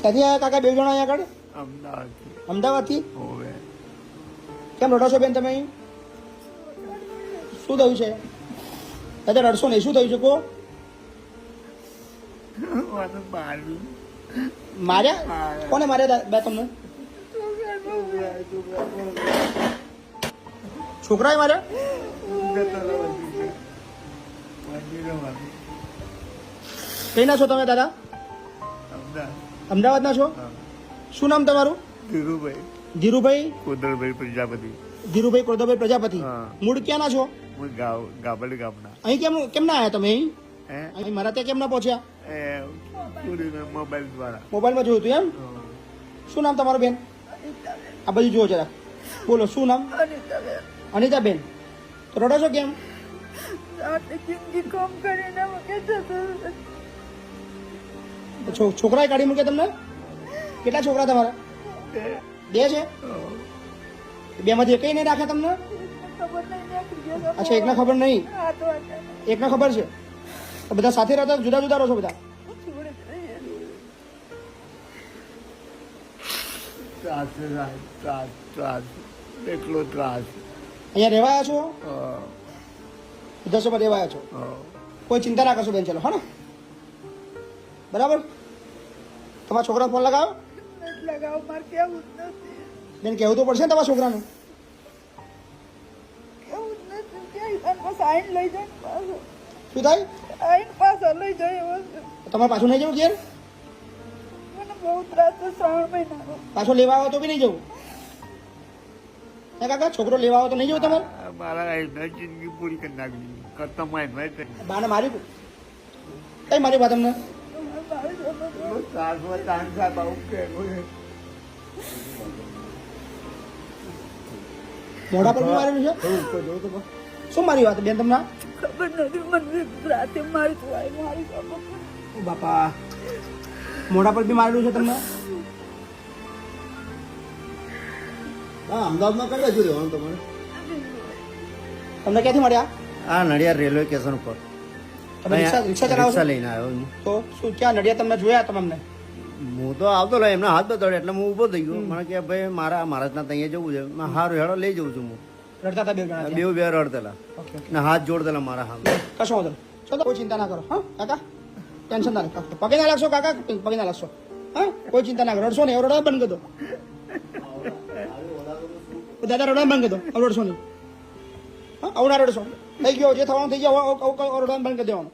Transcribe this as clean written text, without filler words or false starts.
ક્યાંથી આવ્યા કાકા બે જણા અહીંયા આગળ? અમદાવાદથી. કેમ રડો છો બેન તમે? શું થયું છે? દાદા રડશો નહીં, શું થયું છે? કો માર્યા? કોને માર્યા બે તમને? છોકરાએ માર્યા? કઈ ના છો તમે દાદા? અમદાવાદ ના છો? શું નામ તમારું? ધીરુભાઈ. ધીરુભાઈ કોદરભાઈ પ્રજાપતિ. ધીરુભાઈ કોદરભાઈ પ્રજાપતિ. મૂળ ક્યાં ના છો? ગાબડી ગામના. અહીં કેમ ના આવ્યા તમે? હે? અહીં મારા ત્યાં કેમ ના પહોંચ્યા? મોબાઈલ દ્વારા. મોબાઈલમાં જોયું હતું એમ? શું નામ તમારું બેન? આ બધું જુઓ જરા, બોલો શું નામ? અનિતાબેન. તો રડો છો કેમ? છોકરાએ કાઢી મૂકે તમને? કેટલા છોકરા તમારા? બે છે. બે માંથી કઈ નહીં રાખે તમને? અચ્છા, એકને ખબર નહીં. એકને ખબર છે. તો બધા સાથે રહેતા જુદા જુદા રહો છો બધા? એકલો ત્રાસ. અહીંયા રહેવાયા છો? વિધાનસભા રહેવાયા છો? કોઈ ચિંતા ના કરશો બેન, ચલો. હા ને, બરાબર. તમારા છોકરા ફોન લગાવો. બેન કહેવું તો પડશે ને તમારા છોકરાનું. શું થાય? તમારે પાછું નહીં જવું ઘેર? પાછો લેવા આવો તો બી નહીં જવું? હે કાકા, છોકરો લેવા આવો તો નહીં જવું તમારે? મારા જિંદગી પૂરી કરી નાખી. કરતા બાને મારી કઈ મારી બા તમને? મોઢા પર બી મારેલું છે? શું મારી વાત બેન તમને? ખબર નથી મને. રાતે મારી બાપા, મોઢા પર બી મારેલું છે તમને? અમદાવાદમાં કઈ બાજુ રહેવાનું તમારે? તમને ક્યાંથી મળ્યા? આ નડિયાદ રેલવે સ્ટેશન ઉપર. તમે રિક્ષા ચલાવો છો? લઈને આવ્યો. તો શું ક્યાં નડિયાદ તમને જોયા તમને? હું તો આવતો રહ્યો, એમના હાથ બતાડ્યો એટલે હું ઊભો થઈ ગયો. મને કે ભાઈ મારા મહારાજના ત્યાં જવું છે. મેં હારું હેડો લઈ જઉં છું. હું રડતા હતા બે જણા? બે રડતેલા ને હાથ જોડતેલા મારા હાથ. કશો વાંધો નહીં. ચલો, કોઈ ચિંતા ના કરો. હા કાકા, ટેન્શન ના લો. પગે ના લાગશો કાકા, પગે ના લાગશો. હા, કોઈ ચિંતા ના કરો. રડશો નહીં. રડવા બંધ કરી દો દાદા, રડવા બંધ કરી દો. રડશો નહીં. હા, આવું ના રડશો. થઈ ગયો જે થવાનું થઈ ગયો. રડવાનું બંધ કરી દેવાનું.